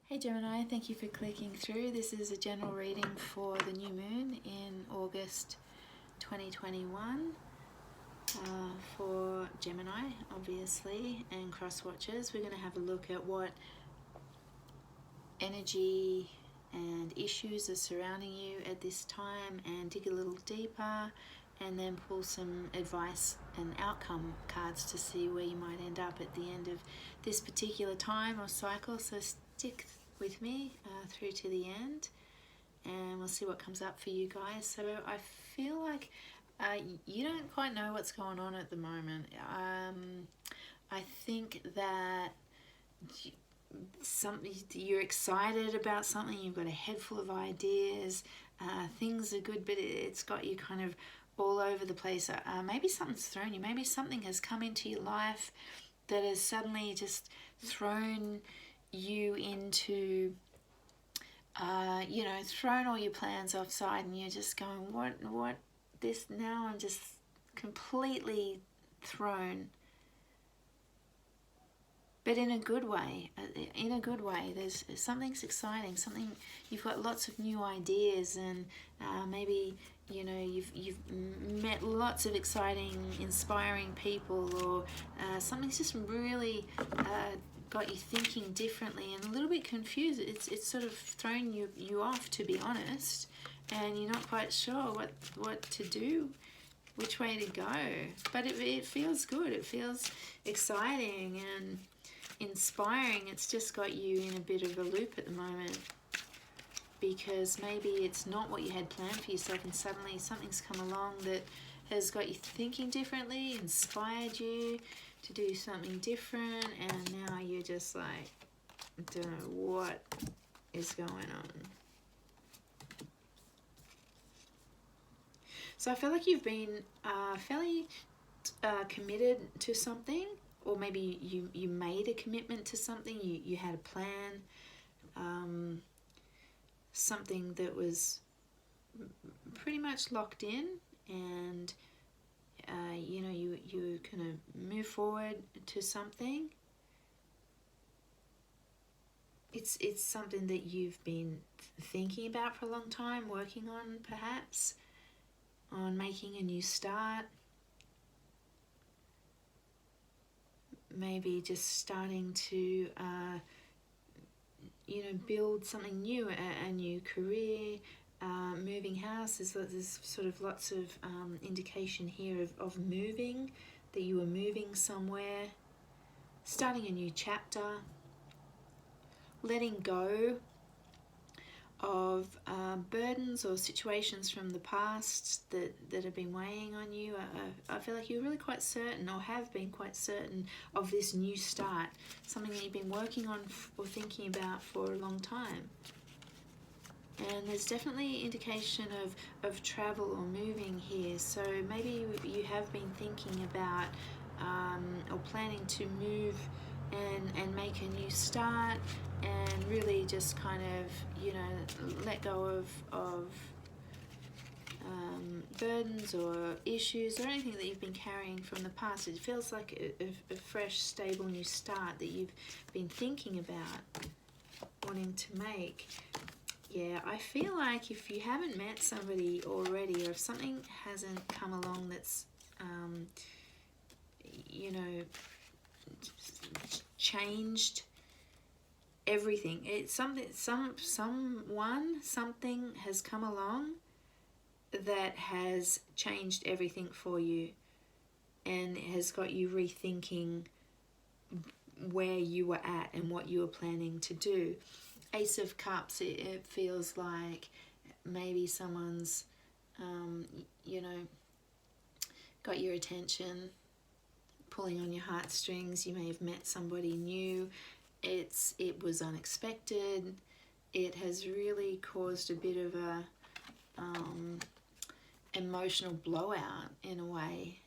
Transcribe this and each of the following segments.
Hey Gemini, thank you for clicking through. This is a general reading for the new moon in August 2021 for Gemini, obviously, and cross watchers. We're going to have a look at what energy and issues are surrounding you at this time and dig a little deeper, and then pull some advice and outcome cards to see where you might end up at the end of this particular time or cycle. So stick with me through to the end and we'll see what comes up for you guys. So I feel like you don't quite know what's going on at the moment. I think that you're excited about something, you've got a head full of ideas, things are good, but it's got you kind of all over the place. Maybe something's thrown you, maybe something has come into your life that has suddenly just thrown you into thrown all your plans offside, and you're just going, what this now? I'm just completely thrown, but in a good way. There's something's exciting, something, you've got lots of new ideas, and maybe you've met lots of exciting, inspiring people, or something's just really got you thinking differently and a little bit confused. It's sort of thrown you off, to be honest, and you're not quite sure what to do, which way to go. But it feels good, it feels exciting and inspiring. It's just got you in a bit of a loop at the moment, because maybe it's not what you had planned for yourself, and suddenly something's come along that has got you thinking differently, inspired you to do something different, and now you're just like, I don't know what is going on. So I feel like you've been fairly committed to something, or maybe you made a commitment to something, you had a plan, something that was pretty much locked in, and you kind of move forward to something. It's something that you've been thinking about for a long time, working on, perhaps on making a new start, maybe just starting to build something new, a new career, moving house. There's sort of lots of indication here of moving, that you are moving somewhere, starting a new chapter, letting go of burdens or situations from the past that have been weighing on you. I feel like you're really quite certain, or have been quite certain, of this new start, something that you've been working on or thinking about for a long time. And there's definitely indication of travel or moving here. So maybe you have been thinking about or planning to move and make a new start, and really just kind of let go of burdens or issues or anything that you've been carrying from the past. It feels like a fresh, stable new start that you've been thinking about wanting to make. Yeah, I feel like if you haven't met somebody already, or if something hasn't come along that's changed everything. It's something something has come along that has changed everything for you, and has got you rethinking where you were at and what you were planning to do. Ace of Cups, it feels like maybe someone's got your attention, pulling on your heartstrings. You may have met somebody new. It was unexpected. It has really caused a bit of a emotional blowout in a way.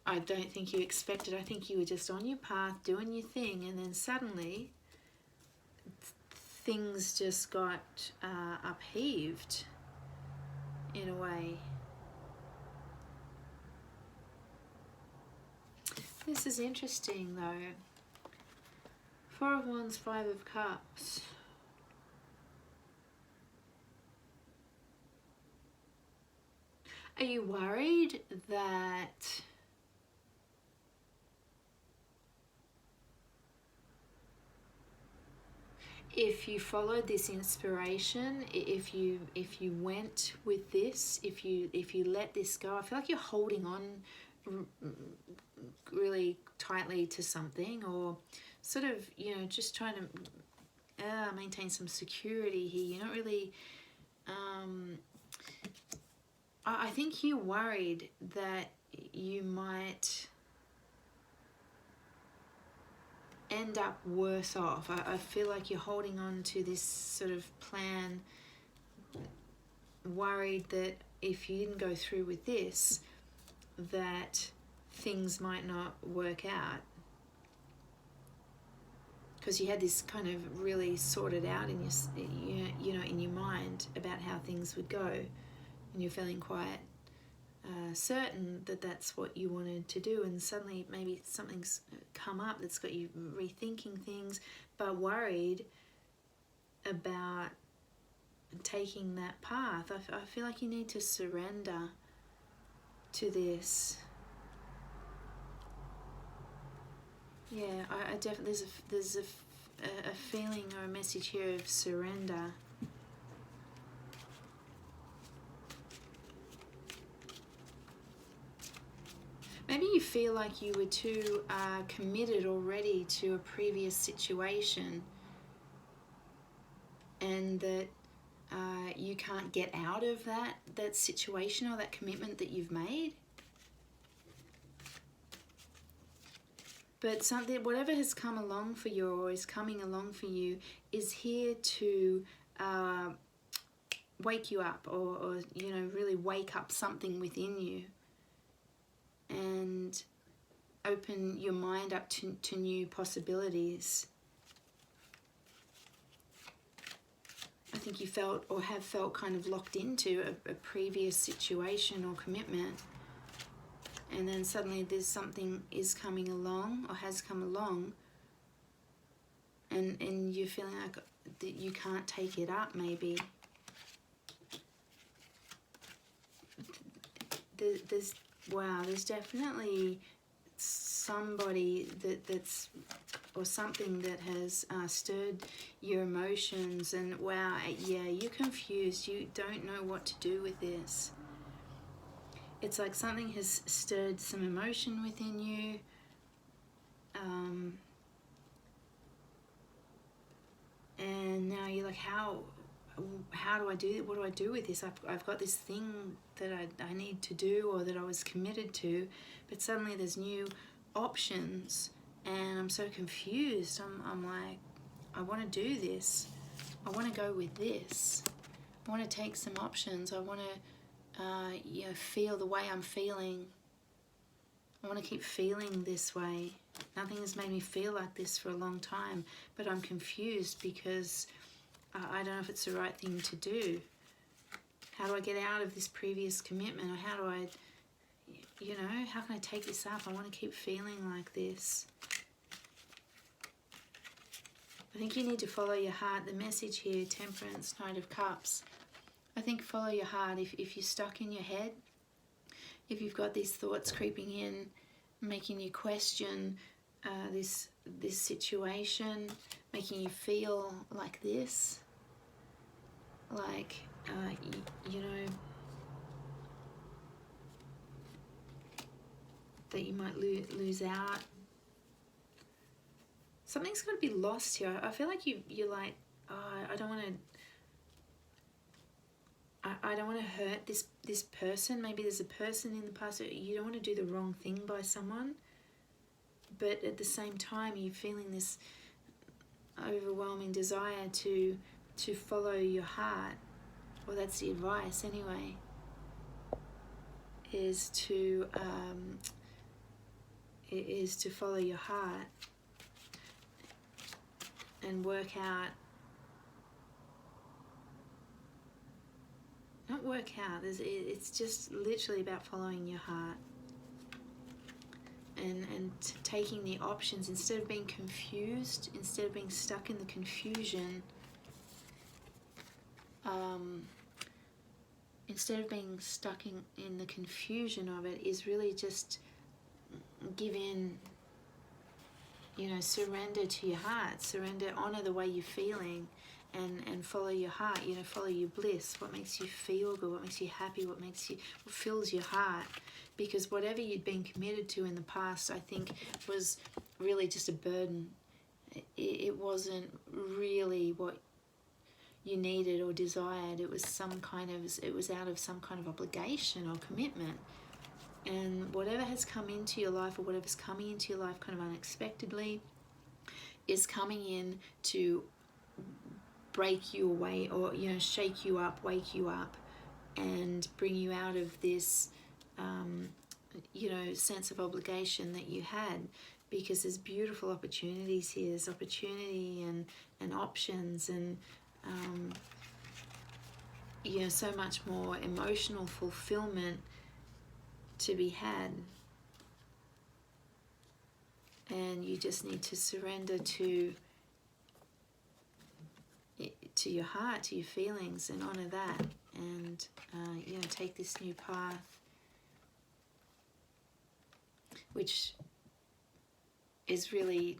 I don't think you expected. I think you were just on your path doing your thing, and then suddenly things just got upheaved in a way. This is interesting though. Four of Wands, Five of Cups. Are you worried that if you followed this inspiration, if you went with this, if you let this go, I feel like you're holding on really tightly to something, or sort of, you know, just trying to maintain some security here. You're not really I think you're worried that you might end up worse off. I feel like you're holding on to this sort of plan, worried that if you didn't go through with this, that things might not work out. Because you had this kind of really sorted out in your, you know, in your mind about how things would go, and you're feeling quite certain that that's what you wanted to do, and suddenly maybe something's come up that's got you rethinking things, but worried about taking that path. I feel like you need to surrender to this. Yeah, I definitely, there's a feeling or a message here of surrender. Maybe you feel like you were too committed already to a previous situation, and that you can't get out of that situation or that commitment that you've made. But something, whatever has come along for you or is coming along for you, is here to wake you up, or you know, really wake up something within you and open your mind up to new possibilities. I think you felt or have felt kind of locked into a previous situation or commitment, and then suddenly there's something is coming along or has come along, and you're feeling like that you can't take it up. Maybe there's definitely somebody that's or something that has stirred your emotions, and wow, yeah, you're confused. You don't know what to do with this. It's like something has stirred some emotion within you. And now you're like, how do I do it? What do I do with this? I've got this thing that I need to do, or that I was committed to, but suddenly there's new options, and I'm so confused. I'm like, I want to do this. I want to go with this. I want to take some options. I want to you know, feel the way I'm feeling. I want to keep feeling this way. Nothing has made me feel like this for a long time, but I'm confused because I don't know if it's the right thing to do. How do I get out of this previous commitment? Or how do I, you know, how can I take this up? I want to keep feeling like this. I think you need to follow your heart. The message here, Temperance, Knight of Cups. I think follow your heart. If you're stuck in your head, if you've got these thoughts creeping in, making you question this situation, making you feel like this, like you know, that you might lose out. Something's got to be lost here. I feel like you're like, oh, I don't want to. I don't want to hurt this person. Maybe there's a person in the past that you don't want to do the wrong thing by someone, but at the same time you're feeling this overwhelming desire to follow your heart. Well, that's the advice anyway, is to follow your heart and work out. Not work out, it's just literally about following your heart and taking the options instead of being confused, instead of being stuck in the confusion. Instead of being stuck in the confusion of it, is really just give in, you know, surrender to your heart, surrender, honor the way you're feeling, and follow your heart, you know, follow your bliss, what makes you feel good, what makes you happy, what fills your heart. Because whatever you'd been committed to in the past, I think, was really just a burden. It wasn't really what you needed or desired. It was it was out of some kind of obligation or commitment. And whatever has come into your life, or whatever's coming into your life kind of unexpectedly, is coming in to break you away, or, you know, shake you up, wake you up, and bring you out of this you know, sense of obligation that you had. Because there's beautiful opportunities here. There's opportunity and options, and you know, so much more emotional fulfillment to be had. And you just need to surrender to your heart, to your feelings, and honor that, and you know, take this new path, which is really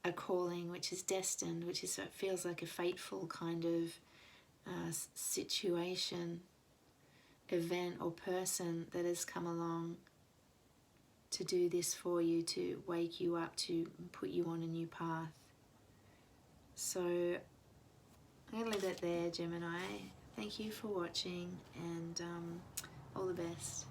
a calling, which is destined, which is, it feels like a fateful kind of situation, event, or person that has come along to do this for you, to wake you up, to put you on a new path. So I'm going to leave that there, Gemini. Thank you for watching, and all the best.